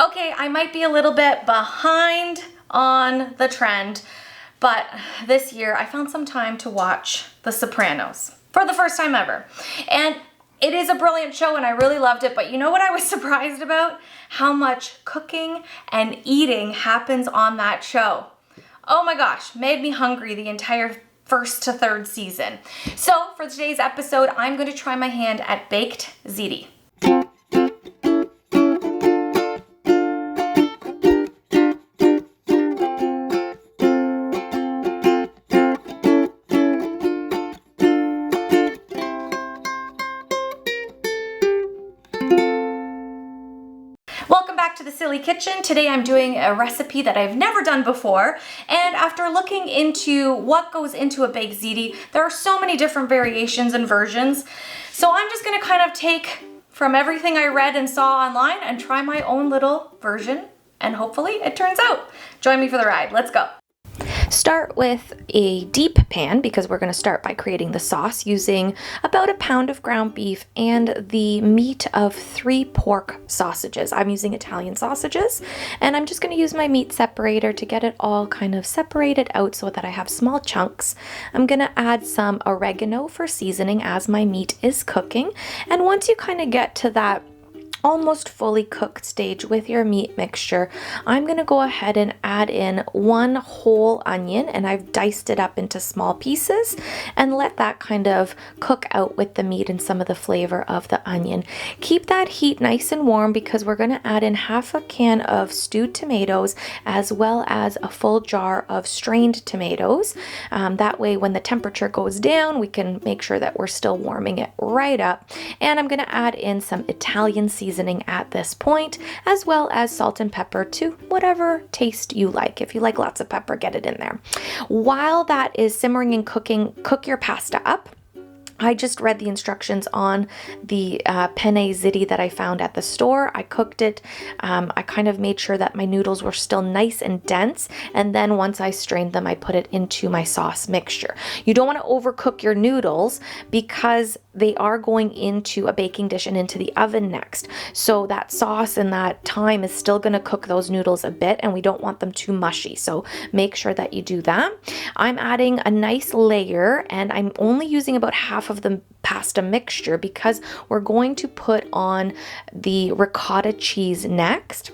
Okay, I might be a little bit behind on the trend, but this year I found some time to watch The Sopranos for the first time ever. And it is a brilliant show and I really loved it, but you know what I was surprised about? How much cooking and eating happens on that show. Oh my gosh, made me hungry the entire first to third season. So for today's episode, I'm going to try my hand at baked ziti. Welcome back to the Silly Kitchen. Today I'm doing a recipe that I've never done before, and after looking into what goes into a baked ziti, there are so many different variations and versions. So I'm just gonna kind of take from everything I read and saw online and try my own little version, and hopefully it turns out. Join me for the ride. Let's go. Start with a deep pan because we're going to start by creating the sauce using about a pound of ground beef and the meat of 3 pork sausages. I'm using Italian sausages, and I'm just going to use my meat separator to get it all kind of separated out so that I have small chunks. I'm going to add some oregano for seasoning as my meat is cooking, and once you kind of get to that almost fully cooked stage with your meat mixture, I'm going to go ahead and add in 1 whole onion, and I've diced it up into small pieces, and let that kind of cook out with the meat and some of the flavor of the onion. Keep that heat nice and warm because we're going to add in half a can of stewed tomatoes as well as a full jar of strained tomatoes. That way when the temperature goes down, we can make sure that we're still warming it right up. And I'm going to add in some Italian seasoning at this point, as well as salt and pepper to whatever taste you like. If you like lots of pepper, get it in there. While that is simmering and cooking, cook your pasta up. I just read the instructions on the penne ziti that I found at the store. I cooked it. I kind of made sure that my noodles were still nice and dense, and then once I strained them, I put it into my sauce mixture. You don't want to overcook your noodles because they are going into a baking dish and into the oven next. So that sauce and that thyme is still going to cook those noodles a bit, and we don't want them too mushy. So make sure that you do that. I'm adding a nice layer, and I'm only using about half of the pasta mixture because we're going to put on the ricotta cheese next.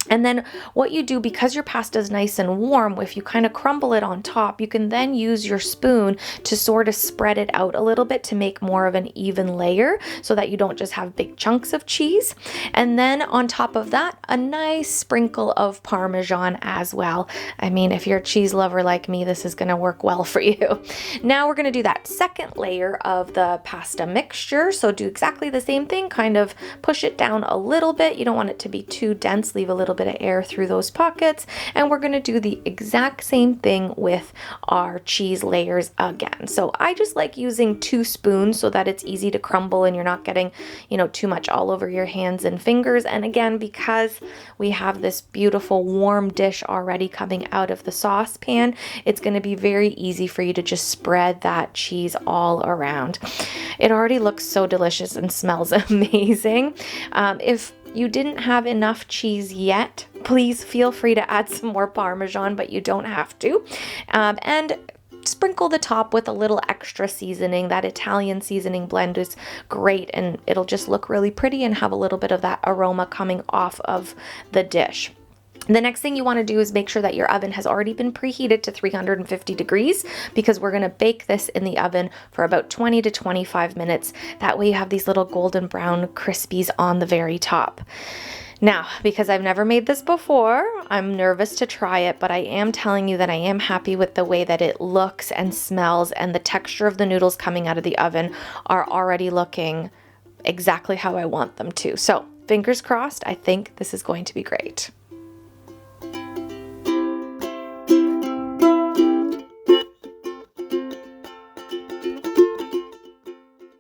And then what you do, because your pasta is nice and warm, if you kind of crumble it on top, you can then use your spoon to sort of spread it out a little bit to make more of an even layer so that you don't just have big chunks of cheese. And then on top of that, a nice sprinkle of Parmesan as well. I mean, if you're a cheese lover like me, this is going to work well for you. Now we're going to do that second layer of the pasta mixture. So do exactly the same thing, kind of push it down a little bit. You don't want it to be too dense, leave a little bit of air through those pockets, and we're going to do the exact same thing with our cheese layers again. So I just like using 2 spoons so that it's easy to crumble and you're not getting, too much all over your hands and fingers. And again, because we have this beautiful warm dish already coming out of the saucepan, it's going to be very easy for you to just spread that cheese all around. It already looks so delicious and smells amazing. If you didn't have enough cheese yet, please feel free to add some more Parmesan, but you don't have to. And sprinkle the top with a little extra seasoning. That Italian seasoning blend is great, and it'll just look really pretty and have a little bit of that aroma coming off of the dish. The next thing you want to do is make sure that your oven has already been preheated to 350 degrees because we're going to bake this in the oven for about 20 to 25 minutes. That way you have these little golden brown crispies on the very top. Now, because I've never made this before, I'm nervous to try it, but I am telling you that I am happy with the way that it looks and smells, and the texture of the noodles coming out of the oven are already looking exactly how I want them to. So, fingers crossed, I think this is going to be great.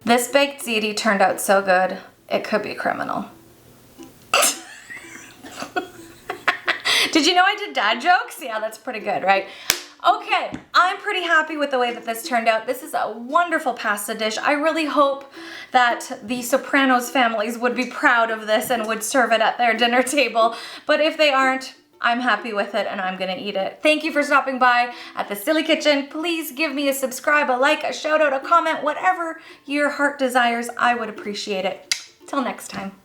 This baked ziti turned out so good, it could be criminal. Did you know I did dad jokes? Yeah, that's pretty good, right? Okay, I'm pretty happy with the way that this turned out. This is a wonderful pasta dish. I really hope that the Sopranos families would be proud of this and would serve it at their dinner table. But if they aren't, I'm happy with it and I'm gonna eat it. Thank you for stopping by at the Silly Kitchen. Please give me a subscribe, a like, a shout out, a comment, whatever your heart desires. I would appreciate it. Till next time.